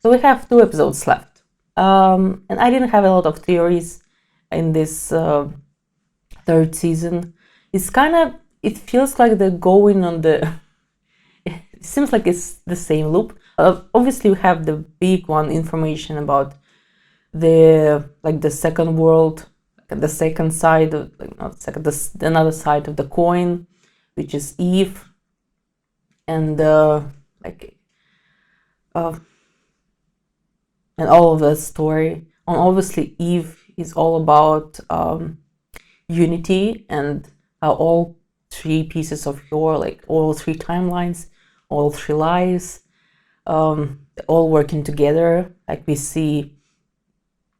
So we have 2 episodes left. And I didn't have a lot of theories in this 3rd season. It feels like they're going on the, it seems like it's the same loop. Obviously we have the big one, information about the second world, the second side of, not second, another side of the coin, which is Eve, and and all of that story. And obviously Eve is all about unity, and how all 3 pieces of your, all 3 timelines, all 3 lives, all working together. Like we see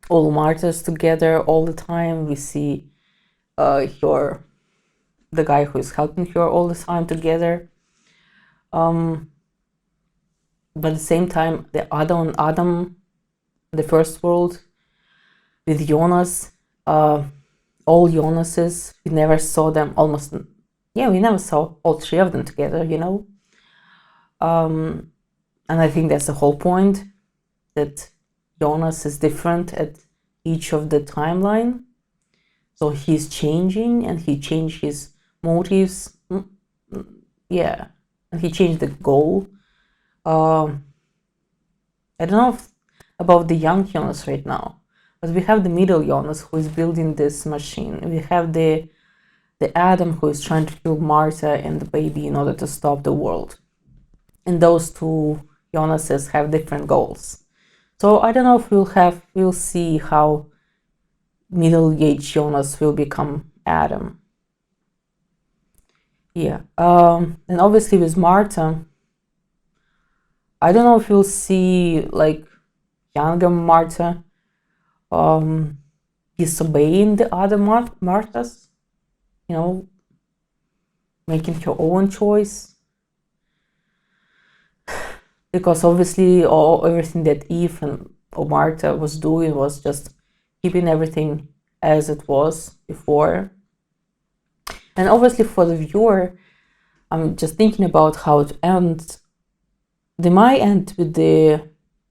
all martyrs together all the time. We see the guy who is helping her all the time together. But at the same time, the Adam, the first world, with Jonas, all Jonases, we never saw them almost. Yeah, we never saw all 3 of them together, and I think that's the whole point, that Jonas is different at each of the timeline. So he's changing, and he changed his motives. Yeah, and he changed the goal. I don't know about the young Jonas right now, but we have the middle Jonas who is building this machine. We have the Adam who is trying to kill Martha and the baby in order to stop the world. And those 2 Jonases have different goals. So I don't know if we'll see how middle-aged Jonas will become Adam. Yeah. And obviously with Martha, I don't know if we'll see younger Martha disobeying the other Marthas, making her own choice. Because obviously everything that Eve and Martha was doing was just keeping everything as it was before. And obviously for the viewer, I'm just thinking about how it ends. They might end with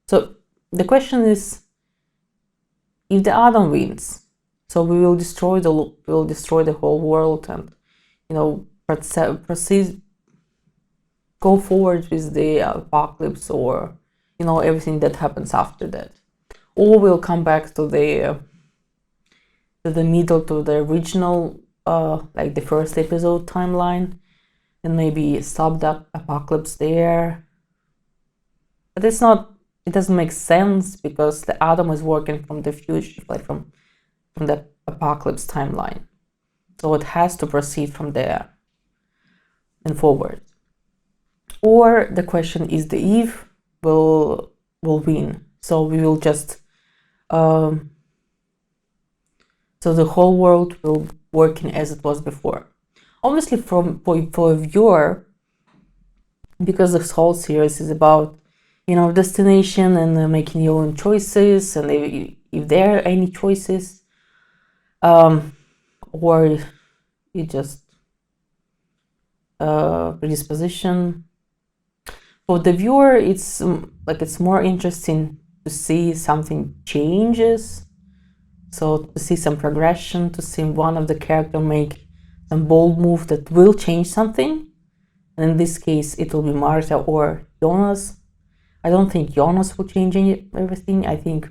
so the question is, if the Adam wins, so we will destroy the whole world, and proceed, go forward with the apocalypse, or everything that happens after that, or we'll come back to the middle, to the original the first episode timeline, and maybe stop the apocalypse there. But it doesn't make sense, because the Adam is working from the future, from the apocalypse timeline. So it has to proceed from there and forward. Or the question is, the Eve will win. So we will just so the whole world will working as it was before. Obviously for a viewer, because this whole series is about destination and making your own choices, and if there are any choices, or you just predisposition. For the viewer, it's it's more interesting to see something changes, so to see some progression, to see one of the character make some bold move that will change something. And in this case, it will be Martha or Jonas. I don't think Jonas will change everything. I think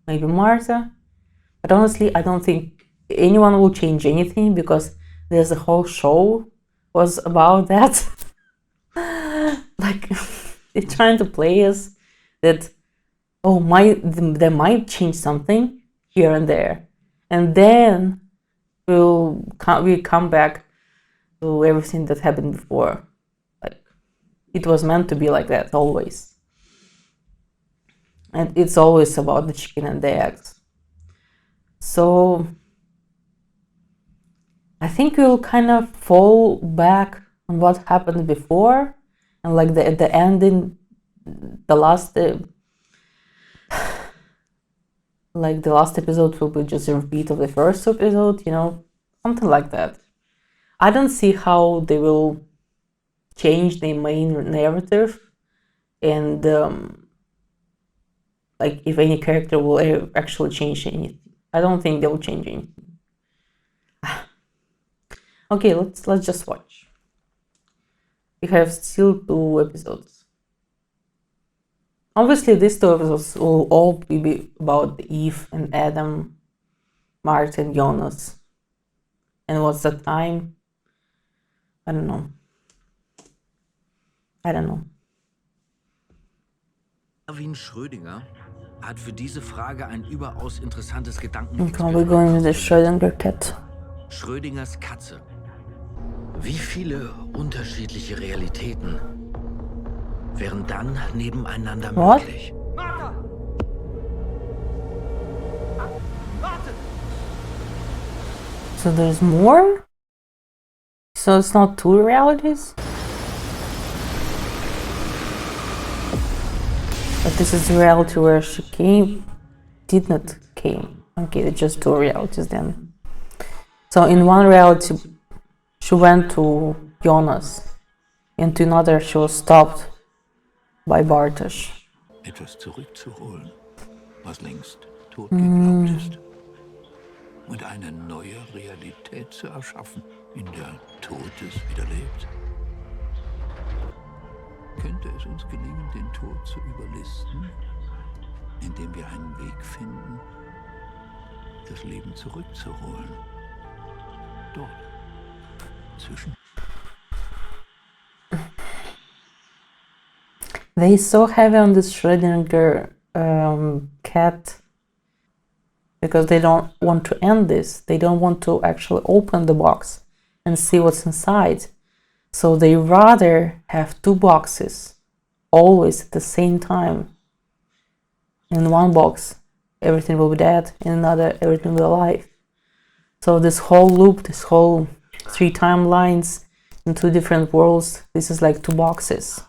maybe Martha. But honestly, I don't think anyone will change anything, because there's a whole show was about that. They're trying to play us that, they might change something here and there, and then we come back to everything that happened before. It was meant to be like that always. And it's always about the chicken and the eggs. So I think we'll kind of fall back on what happened before, and at the ending, the last episode will be just a repeat of the first episode, something like that. I don't see how they will change the main narrative, and like if any character will actually change anything. I don't think they'll change anything. Okay, let's just watch. We have still 2 episodes. Obviously, these 2 episodes will all be about Eve and Adam, Martin, Jonas. And what's the time? I don't know. Erwin Schrödinger hat für diese Frage ein überaus interessantes Okay, we're Gedankenexperiment going with the ausgelöst. Schrödinger cat. Schrödingers Katze. Wie viele unterschiedliche Realitäten wären dann nebeneinander What? möglich? Martha! Warte! So there's more? So it's not 2 realities? But this is the reality where she did not came. Okay, it's just 2 realities then. So in one reality, she went to Jonas. Into another, she was stopped by Bartosz. Etwas zurückzuholen, was längst tot geglaubt ist. Und eine neue Realität zu erschaffen, in der Totes wieder lebt. Könnte es uns gelingen, den Tod zu überlisten, indem wir einen Weg finden, das Leben zurückzuholen? Dort, zwischen. They so heavy on this Schrödinger cat because they don't want to end this. They don't want to actually open the box and see what's inside. So they rather have 2 boxes always at the same time. In one box, everything will be dead. In another, everything will be alive. So this whole loop, this whole 3 timelines in 2 different worlds, this is like 2 boxes.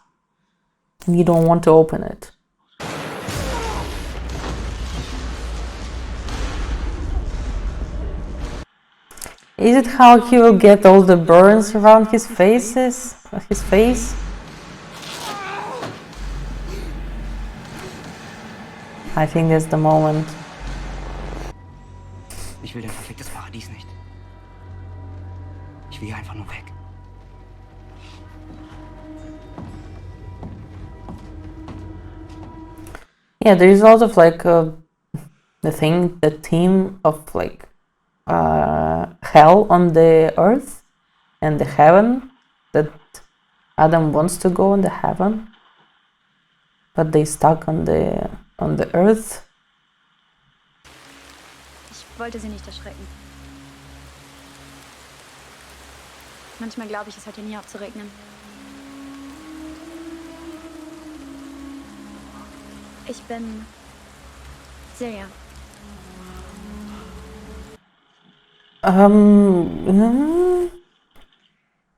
And you don't want to open it. Is it how he will get all the burns around his face? I think that's the moment. Ich will dein verficktes Paradies nicht. Ich will hier einfach nur weg. Yeah, there is a lot of like the theme of like hell on the earth and the heaven, that Adam wants to go in the heaven, but they stuck on the earth. Ich wollte sie nicht erschrecken. Manchmal glaube ich, es hört hier nie auf zu regnen. Ich bin Silja.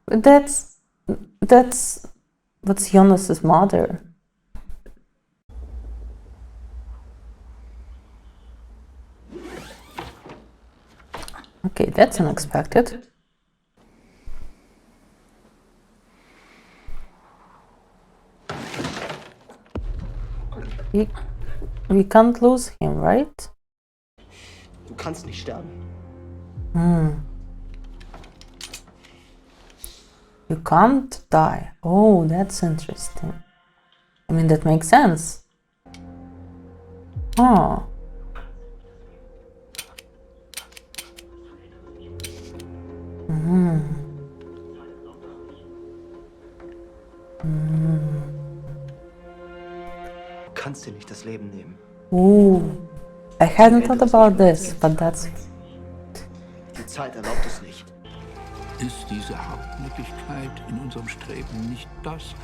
That's Jonas's mother. Okay, that's unexpected. We can't lose him, right? Du kannst nicht sterben. You can't die. Oh, that's interesting. I mean, that makes sense. Oh. Du kannst dir nicht das Leben nehmen. Ooh. I hadn't thought about this, but that's... Die Zeit erlaubt es nicht. Ist diese Hartnäckigkeit in unserem Streben nicht das,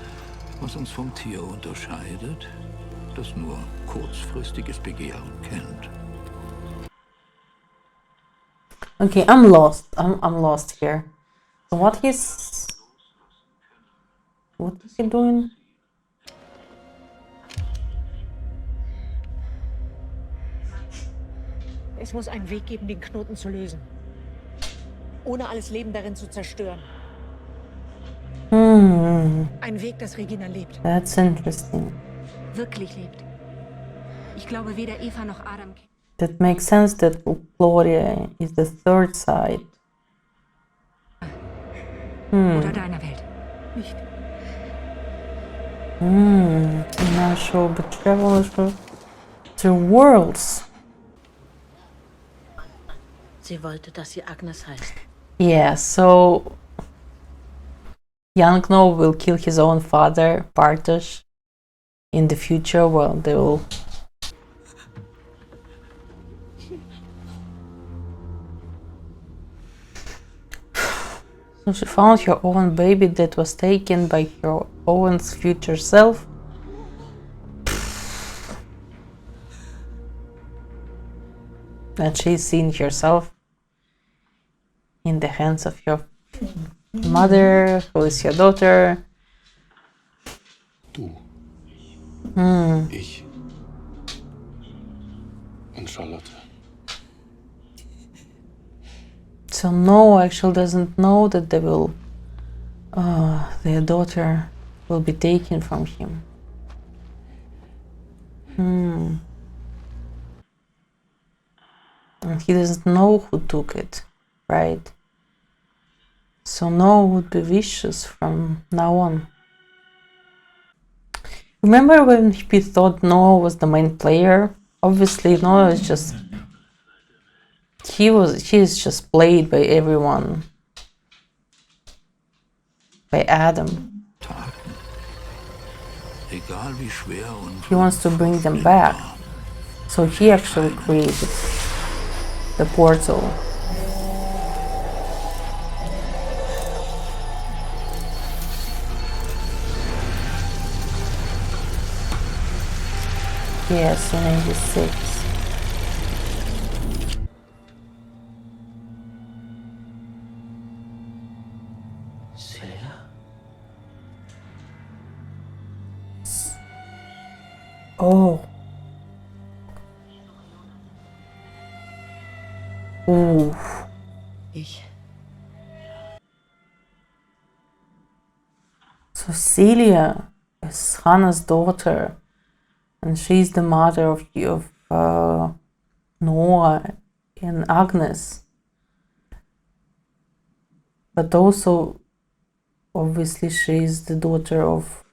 was uns vom Tier unterscheidet, das nur kurzfristiges Begehren kennt? Okay, I'm lost. I'm lost here. So what is he doing? Es muss einen Weg geben, den Knoten zu lösen. Ohne alles Leben darin zu zerstören. Ein Weg, dass Regina lebt. That's interesting. Wirklich lebt. Ich glaube, weder Eva noch Adam That makes sense that Gloria is the third side. oder deiner Welt. Nicht. Not sure, but travel through worlds. Sie wollte, dass sie Agnes heißt. Yeah, so young Noah will kill his own father, Bartosz, in the future. Well, they will. So she found her own baby that was taken by her own future self. And she's seen herself in the hands of her mother, who is her daughter. Du. Ich. Und Charlotte. So Noah actually doesn't know that their daughter will be taken from him. And he doesn't know who took it, right? So Noah would be vicious from now on. Remember when we thought Noah was the main player? Obviously Noah is just he is just played by everyone. By Adam. Egal wie schwer und He wants to bring them back. So he actually created the portal. Yes, in 86. Celia? Oh. Ooh. Ich. So Celia is Hannah's daughter, and she's the mother of Noah and Agnes. But also, obviously, she's the daughter of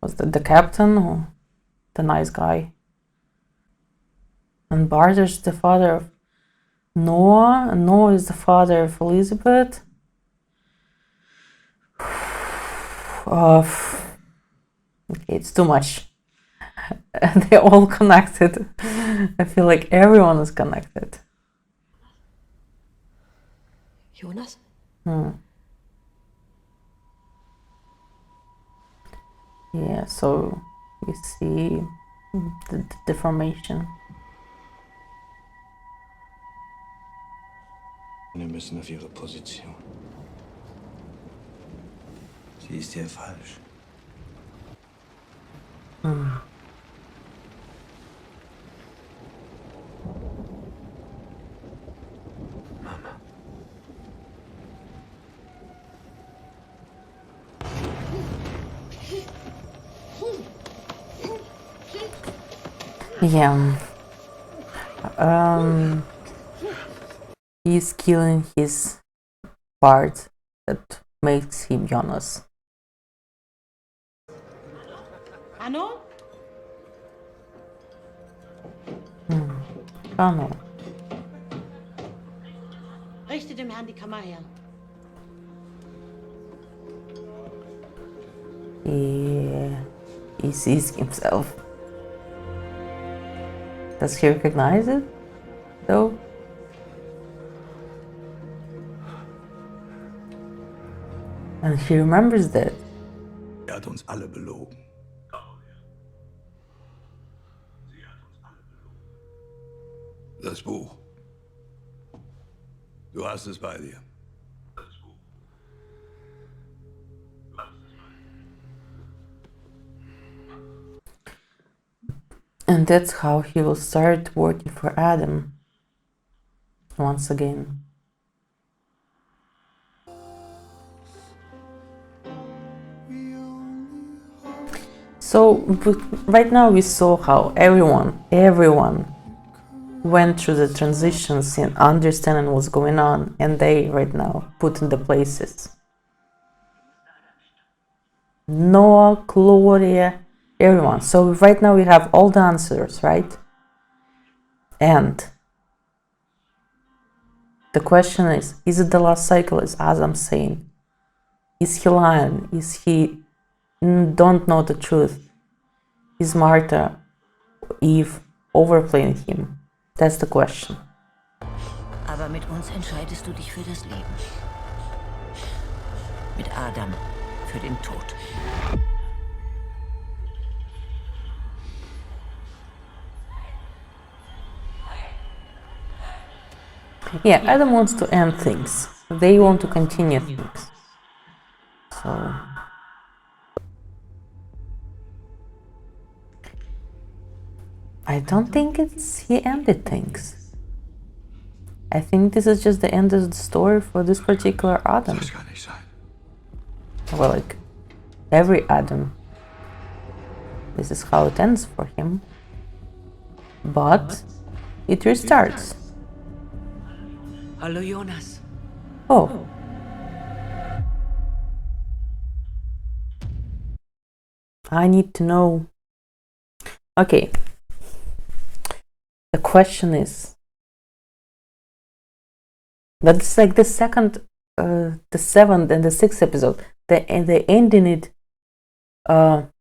the captain, or the nice guy. And Bartosz, the father of Noah, and Noah is the father of Elizabeth. Okay, it's too much. They're all connected. I feel like everyone is connected. Jonas? Yeah, so you see the deformation. Wir müssen auf ihre Position. Sie ist hier falsch. Mama. Yeah. He's killing his part that makes him Jonas. Hanno? Oh no. Richte dem Herrn die Kammer her. He sees himself. Does he recognize it, though? And he remembers that. Hat uns alle belogen. Das Buch. Du hast es bei dir. And that's how he will start working for Adam once again. So right now we saw how everyone went through the transitions in understanding what's going on, and they right now put in the places. Noah, Claudia, everyone. So right now we have all the answers, right? And the question is it the last cycle, is Adam saying? Is he lying? Is he don't know the truth? Is Martha, Eve overplaying him? That's the question. Aber mit uns entscheidest du dich für das Leben. Mit Adam für den Tod. Yeah, Adam wants to end things. They want to continue things. So I don't think he ended things. I think this is just the end of the story for this particular Adam. Das kann nicht sein. Well, like every Adam, this is how it ends for him. But it restarts. Hallo Jonas. Oh. I need to know. Okay. The question is, that's like the second, the 7th and the 6th episode. The ending it, well,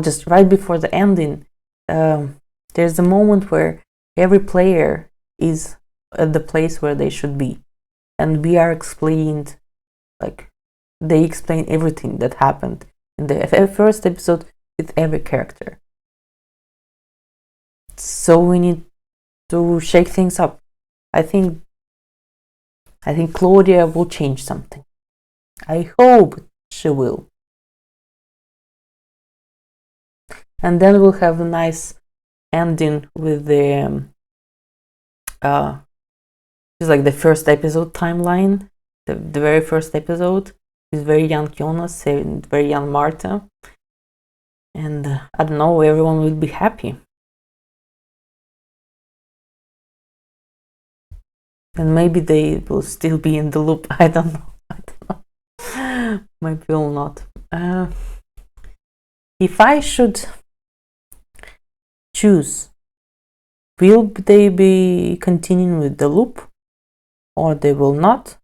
just right before the ending, there's a moment where every player is at the place where they should be, and we are explained, like they explain everything that happened in the first episode with every character. So we need to shake things up. I think Claudia will change something. I hope she will. And then we'll have a nice ending with the it's like the first episode timeline. The very first episode is very young Jonas and very young Martha. And I don't know, everyone will be happy. And maybe they will still be in the loop. I don't know. Maybe will not. If I should choose, will they be continuing with the loop or they will not?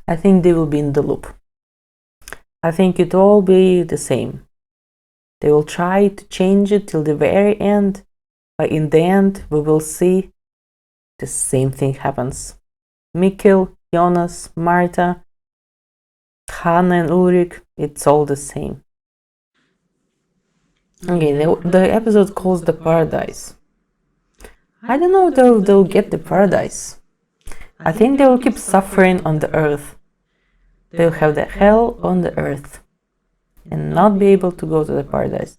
I think they will be in the loop. I think it will all be the same. They will try to change it till the very end, but in the end we will see the same thing happens. Mikkel, Jonas, Martha, Hannah and Ulrich, it's all the same. Okay, the episode calls the paradise. I don't know if they'll get the paradise. I think they will keep suffering on the earth. They'll have the hell on the earth and not be able to go to the paradise.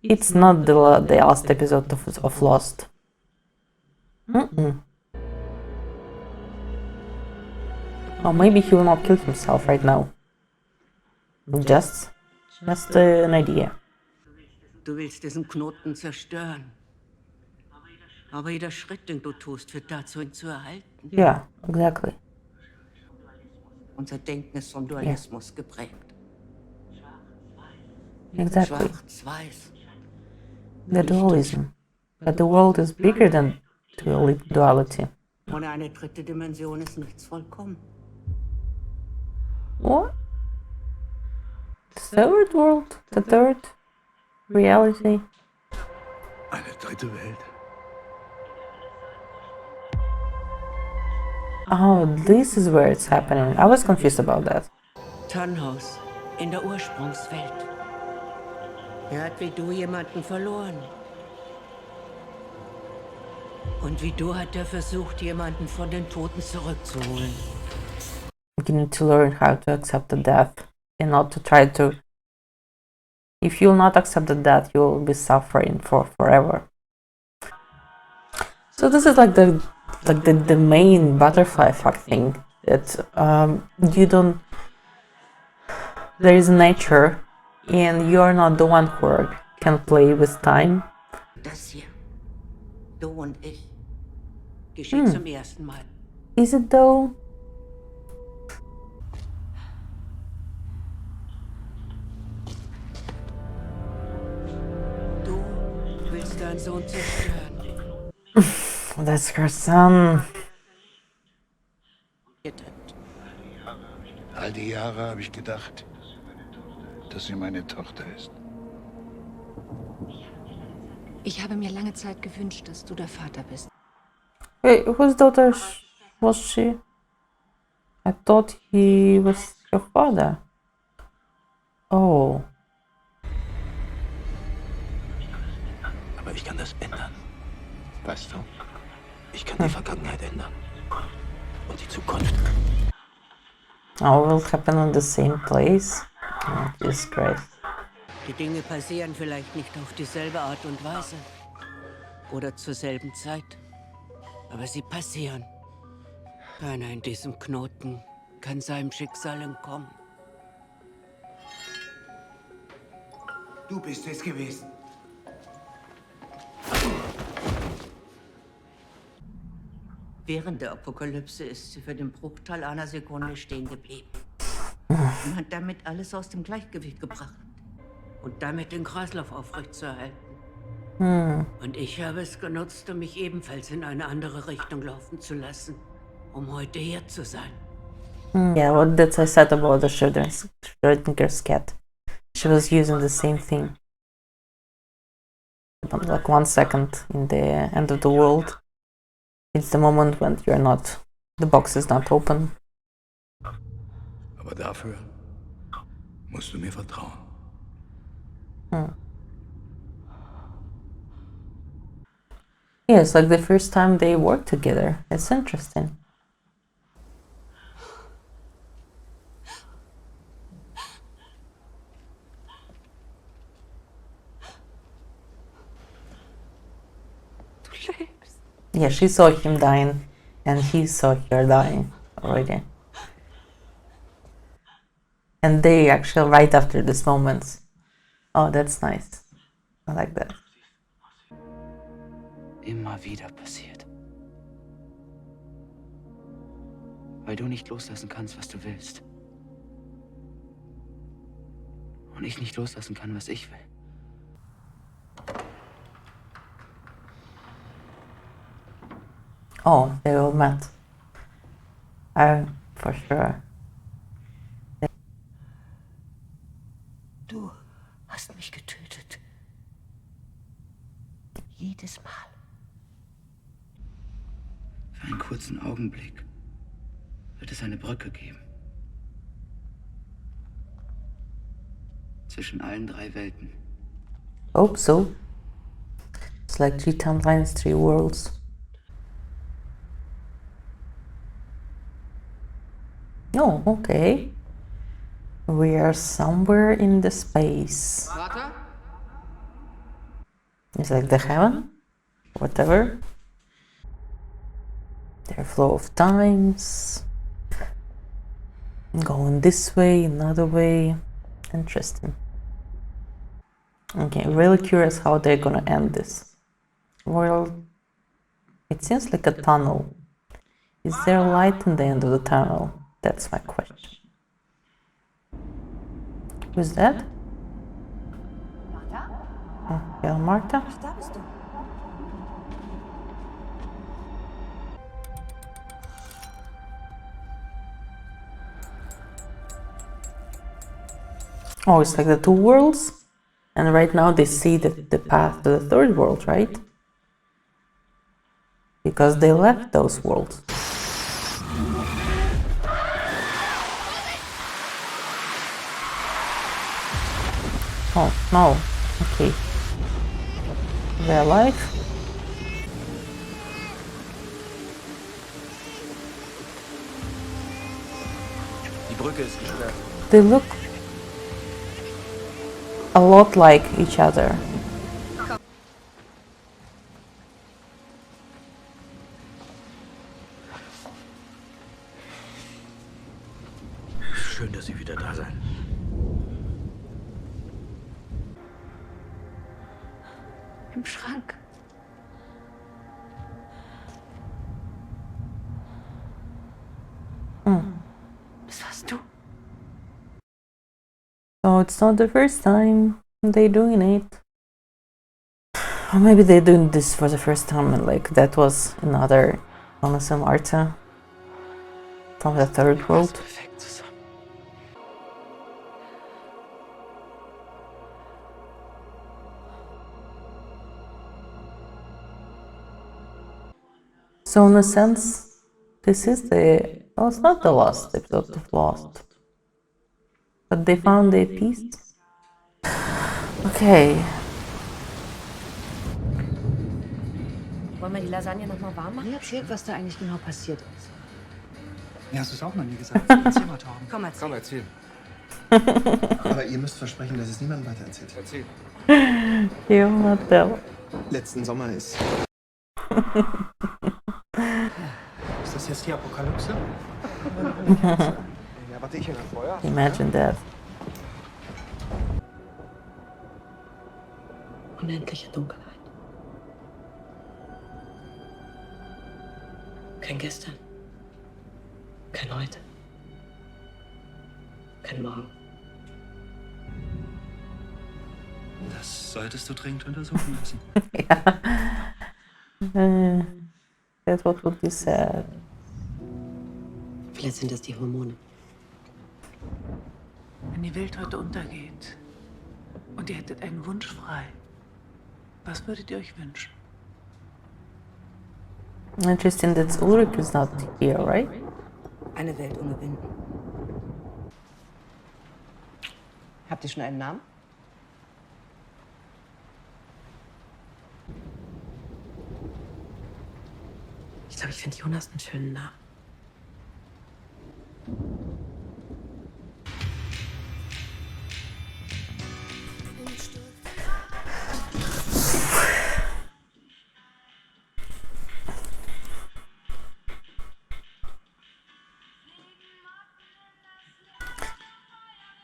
It's not the last episode of Lost. Or maybe he will not kill himself right now. Just an idea. Du willst diesen Knoten zerstören. Aber jeder Schritt, den du tust, wird dazu, ihn zu erhalten. Yeah, exactly. Unser Denken ist vom Dualismus geprägt. Exactly. Schwarz-Weiß. The dualism. But the world is bigger than duality. Ohne eine dritte Dimension ist nichts vollkommen. What? The third world? The third reality? Eine dritte Welt. Oh, this is where it's happening. I was confused about that. Tannhaus in der Ursprungswelt. Hat wie du jemanden verloren. Und wie du hat versucht, jemanden von den Toten zurückzuholen. You need to learn how to accept the death and not to try to. If you'll not accept the death, you will be suffering forever. So this is like the main butterfly effect thing. That you don't. There is nature And you're not the one who can play with time. Das hier, du und ich, geschieht zum ersten Mal. Is it though? Du willst deinen Sohn zerstören. That's her son. All die Jahre habe ich gedacht, dass sie meine Tochter ist. Ich habe mir lange Zeit gewünscht, dass du der Vater bist. Wait, whose daughter was she? I thought he was your father. Oh. Aber ich kann das ändern. Weißt du? Ich kann die Vergangenheit ändern. Und die Zukunft. Oh, will happen in the same place? Oh, Jesus Christ. Die Dinge passieren vielleicht nicht auf dieselbe Art und Weise oder zur selben Zeit, aber sie passieren. Keiner in diesem Knoten kann seinem Schicksal entkommen. Du bist es gewesen. Während der Apokalypse ist sie für den Bruchteil einer Sekunde stehen geblieben und hat damit alles aus dem Gleichgewicht gebracht und damit den Kreislauf aufrechtzuerhalten. Und ich habe es genutzt, um mich ebenfalls in eine andere Richtung laufen zu lassen, um heute hier zu sein. Yeah, what did I said about the Schrödinger's cat? She was using the same thing. But like 1 second in the end of the world. It's the moment when you're not, the box is not open. Aber dafür musst du mir vertrauen. Yeah, it's like the first time they work together. It's interesting. Yeah, she saw him dying, and he saw her dying already. And they actually right after this moment. Oh, that's nice. I like that. Immer wieder passiert. Weil du nicht loslassen kannst, was du willst. Und ich nicht loslassen kann, was ich will. Oh, they all met. For sure. Du hast mich getötet. Jedes Mal. Für einen kurzen Augenblick wird es eine Brücke geben. Zwischen allen 3 Welten. Hope so. It's like 3 timelines, 3 worlds. Oh, okay. We are somewhere in the space. Vater? It's like the heaven, whatever. Their flow of times. Going this way, another way. Interesting. Okay, really curious how they're gonna end this. Well, it seems like a tunnel. Is there light in the end of the tunnel? That's my question. Who's that? Oh, yeah, Martha? Da bist du. Oh, it's like the 2 worlds? And right now they see the path to the 3rd world, right? Because they left those worlds. Oh, no. Okay. They're alive? Die Brücke ist gesperrt. They look a lot like each other. Schön, dass Sie wieder da sein. Im Schrank. Das warst du. So it's not the first time they're doing it. Or maybe they're doing this for the first time and like that was another Jonas and Martha from the third world. Perfekt zusammen. So in a sense, this is the, well, it's not the last episode of Lost. But they found their peace. Okay. Wollen wir die Lasagne noch mal warm machen? Mir erzählt, was da eigentlich genau passiert ist. Ja, hast du es auch noch nie gesagt? Erzähl mal, Torben. Komm, erzähl. Komm, erzähl. Aber ihr müsst versprechen, dass es niemandem weiter erzählt. Erzähl. You not tell. Letzten Sommer ist... Ist das jetzt die Apokalypse? Ja, warte, ich in ein Feuer. Imagine that. Unendliche Dunkelheit. Kein Gestern. Kein Heute. Kein Morgen. Das solltest du dringend untersuchen lassen. That what would be sad. Vielleicht sind es die Hormone. Wenn die Welt heute untergeht und ihr hättet einen Wunsch frei, was würdet ihr euch wünschen? Interesting that Ulrich is not here, right? Eine Welt ohne Winden. Habt ihr schon einen Namen? Ich glaube, ich finde Jonas einen schönen Namen.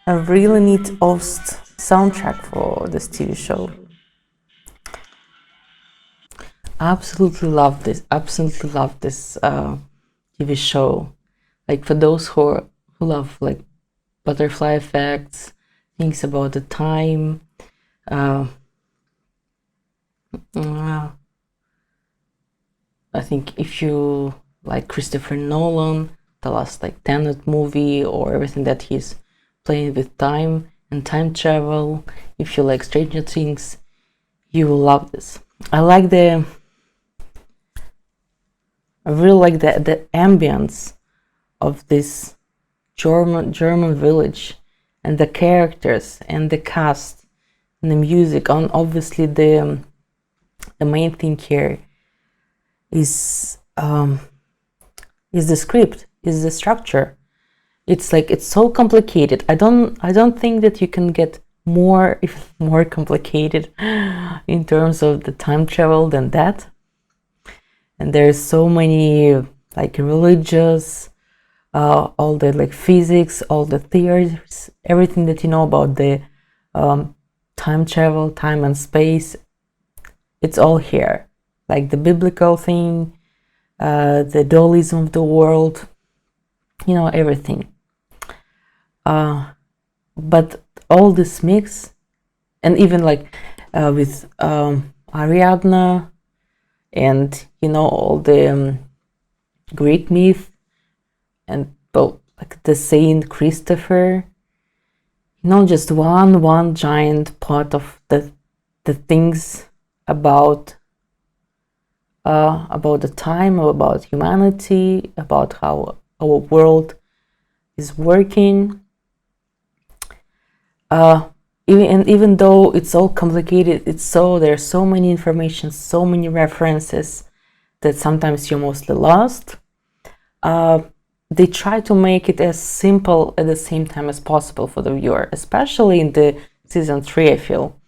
A really neat Ost soundtrack for this TV show. Absolutely love this. Absolutely love this TV show. Like for those who love like butterfly effects, things about the time. I think if you like Christopher Nolan, the last like Tenet movie, or everything that he's playing with time and time travel, if you like Stranger Things, you will love this. I really like the ambience of this German village, and the characters and the cast and the music. And obviously the main thing here is the script, is the structure. It's like it's so complicated. I don't think that you can get more complicated in terms of the time travel than that. And there's so many like religious, all the like physics, all the theories, everything that you know about the time travel, time and space. It's all here, like the biblical thing, the dualism of the world, you know, everything. But all this mix, and even like with Ariadne, and you know, all the Greek myth, and like the Saint Christopher, you know, just one giant part of the things about the time, about humanity, about how our world is working. Even though it's all complicated, there's so many information, so many references that sometimes you're mostly lost. They try to make it as simple at the same time as possible for the viewer, especially in the season 3. I feel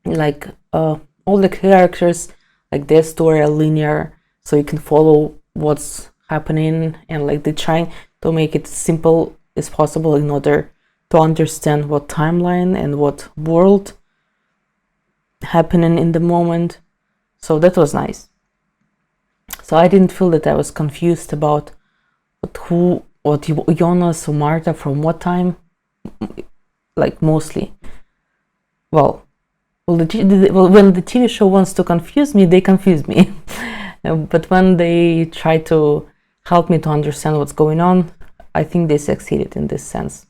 like all the characters, like their story are linear, so you can follow what's happening, and like they try to make it simple as possible in order to understand what timeline and what world happening in the moment. So that was nice. So I didn't feel that I was confused about what Jonas or Marta from what time, like mostly. Well, when the TV show wants to confuse me, they confuse me. But when they try to help me to understand what's going on, I think they succeeded in this sense.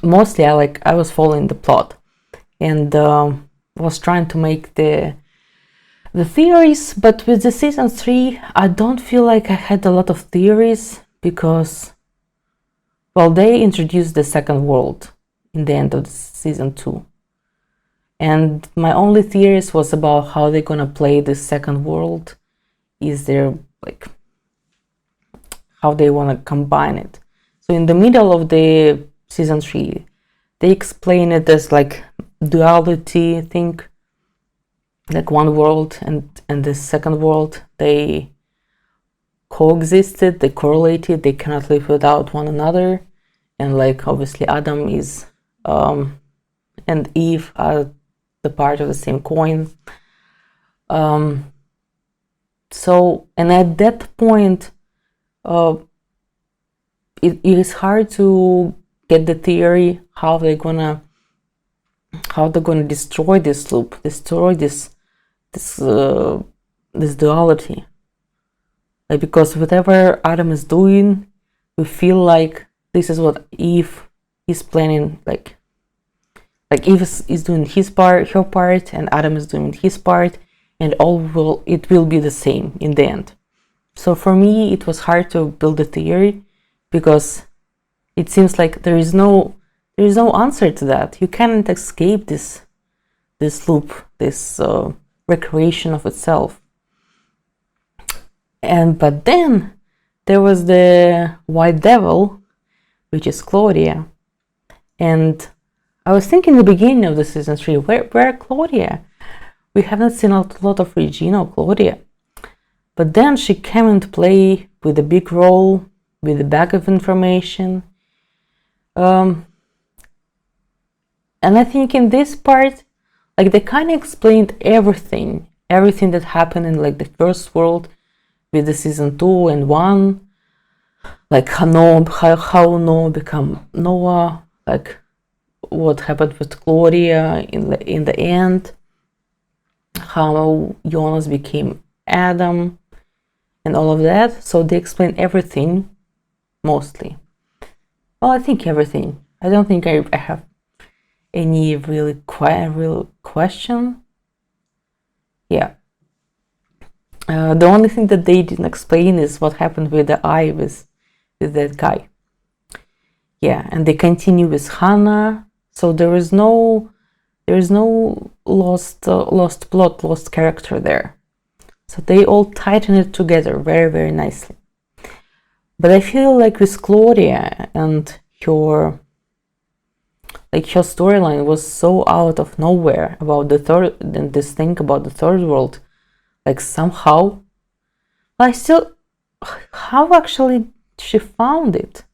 Mostly, I was following the plot and was trying to make the theories. But with the season 3, I don't feel like I had a lot of theories because, well, they introduced the second world in the end of the season 2. And my only theories was about how they're gonna play this second world. Is there like how they want to combine it? So in the middle of the season 3, they explain it as like duality thing, like one world and the second world, they coexisted, they correlated, they cannot live without one another, and like obviously Adam is and Eve are the part of the same coin. So, and at that point, it is hard to get the theory how they're gonna destroy this loop, destroy this duality. Like, because whatever Adam is doing, we feel like this is what Eve is planning. Like Eve is doing her part, and Adam is doing his part, and it will be the same in the end. So for me, it was hard to build a theory because it seems like there is no answer to that. You cannot escape this loop, this recreation of itself. But then there was the white devil, which is Claudia, and I was thinking in the beginning of the season 3, where Claudia? We haven't seen a lot of Regina or Claudia. But then she came into play with a big role, with a bag of information. And I think in this part, like, they kind of explained everything that happened in like the first world with the season 2 and 1. Like how Noah become Noah, like what happened with Claudia in the end, how Jonas became Adam, and all of that. So they explain everything, mostly. Well, I think everything. I don't think I have any real question. Yeah. The only thing that they didn't explain is what happened with the eye with that guy. Yeah, and they continue with Hannah. So there is no lost plot, lost character there. So they all tighten it together very, very nicely. But I feel like with Claudia and her storyline was so out of nowhere about the third, and this thing about the third world, like somehow, how actually she found it?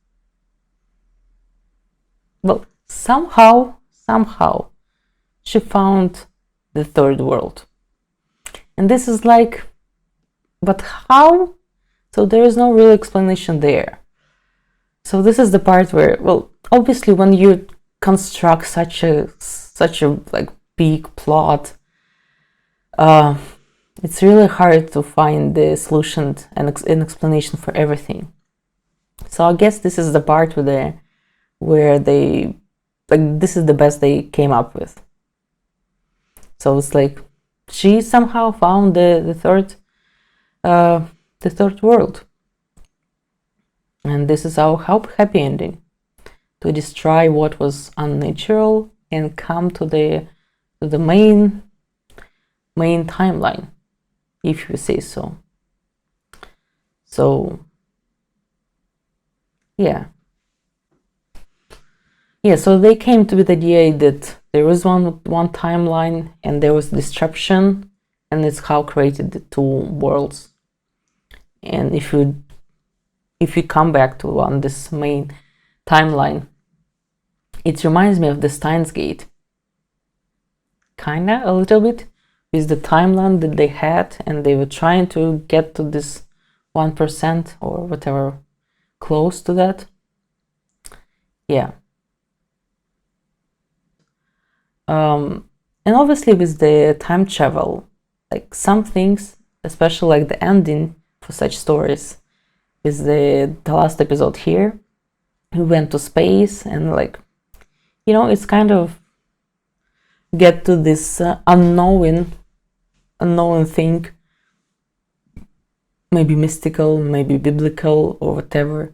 Well, somehow she found the third world. And this is like, but how? So there is no real explanation there. So this is the part where, well, obviously when you construct such a like big plot, it's really hard to find the solution and an explanation for everything. So I guess this is the part where they, like, this is the best they came up with. So it's like she somehow found the third world, and this is our happy ending, to destroy what was unnatural and come to the main timeline, if you say so. So yeah, so they came to the idea that there was one timeline and there was disruption, and it's how created the two worlds. And if you come back to on this main timeline, it reminds me of the Steins Gate. kinda a little bit with the timeline that they had, and they were trying to get to this 1% or whatever, close to that. Yeah. And obviously with the time travel, like some things, especially like the ending for such stories, is the last episode here. We went to space, and like, you know, it's kind of get to this unknown thing, maybe mystical, maybe biblical, or whatever.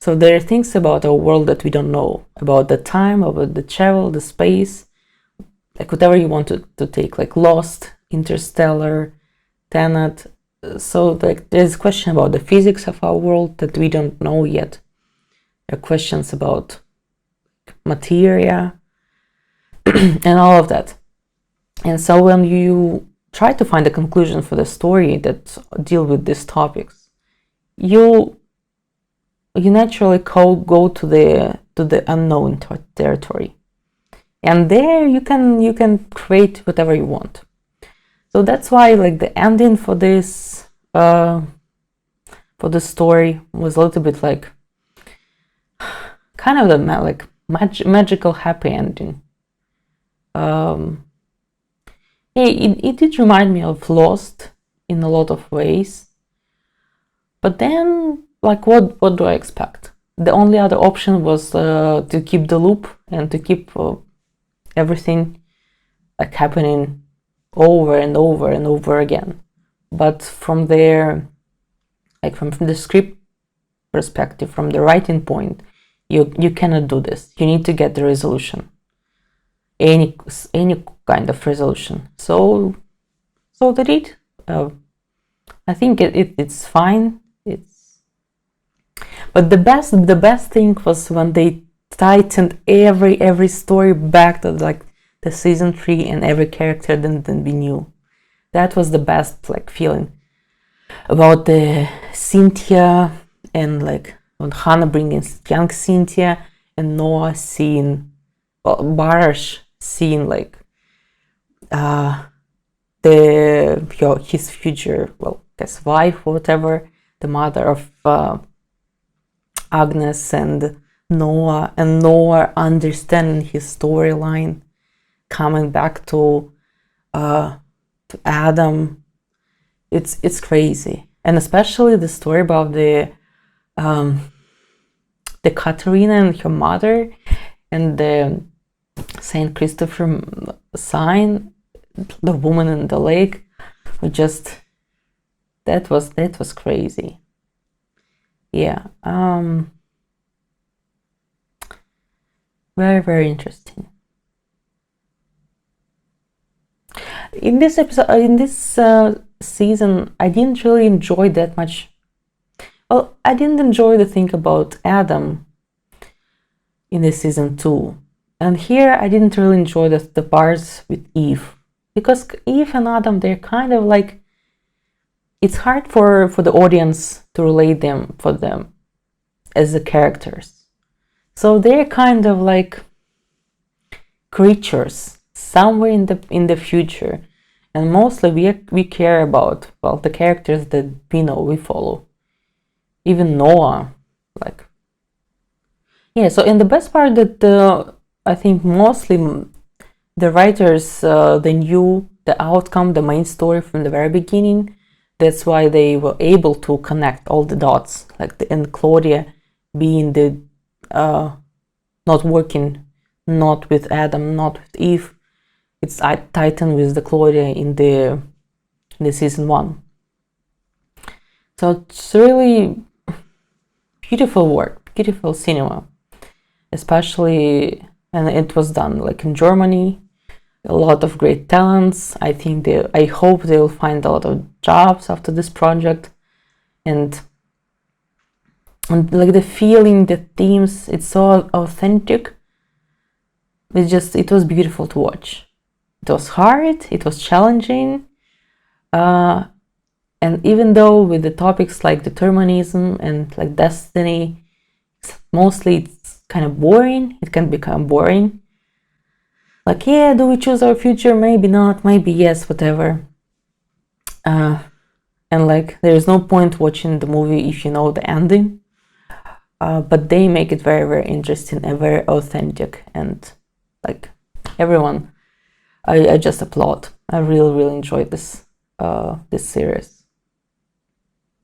So there are things about our world that we don't know, about the time, about the travel, the space, like whatever you want to take, like Lost, Interstellar, Tenet. So like there's a question about the physics of our world that we don't know yet. There are questions about materia and all of that. And so when you try to find a conclusion for the story that deal with these topics, you naturally go to the unknown territory, and there you can create whatever you want. So that's why like the ending for this story was a little bit like kind of the magical happy ending. It did remind me of Lost in a lot of ways, but then like what do I expect? The only other option was to keep the loop and to keep everything like happening over and over and over again. But from there, like from the script perspective, from the writing point, you cannot do this. You need to get the resolution, any kind of resolution. So they did. I think it's fine. But the best thing was when they tightened every story back to like the season 3, and every character that we knew. That was the best like feeling about the Cynthia, and like when Hannah bringing young Cynthia, and Noah seeing, well, Barash seeing like his future, well, his wife or whatever, the mother of Agnes, and Noah understanding his storyline, coming back to Adam. It's crazy. And especially the story about the Katerina and her mother, and the Saint Christopher sign, the woman in the lake, that was crazy. Yeah. Very, very interesting. In this episode, in this season, I didn't really enjoy that much. Well, I didn't enjoy the thing about Adam in this season 2. And here I didn't really enjoy the parts with Eve. Because Eve and Adam, they're kind of like, it's hard for the audience to relate for them as the characters. So they're kind of like creatures somewhere in the future, and mostly we care about, well, the characters that we know, we follow. Even Noah, like, yeah. So, and the best part that I think mostly the writers they knew the outcome, the main story from the very beginning. That's why they were able to connect all the dots, like and Claudia being the not working, not with Adam, not with Eve. It's Titan with the Claudia in the season 1. So it's really beautiful work, beautiful cinema, especially, and it was done like in Germany. A lot of great talents. I hope they'll find a lot of jobs after this project, and like the feeling, the themes, it's so authentic. It was beautiful to watch. It was hard, it was challenging, and even though with the topics like determinism and like destiny, mostly it's kind of boring. It can become boring. like, yeah, do we choose our future? Maybe not, maybe yes, whatever. And like, there's no point watching the movie if you know the ending. But they make it very, very interesting and very authentic, and like everyone, I just applaud. I really, really enjoyed this this series.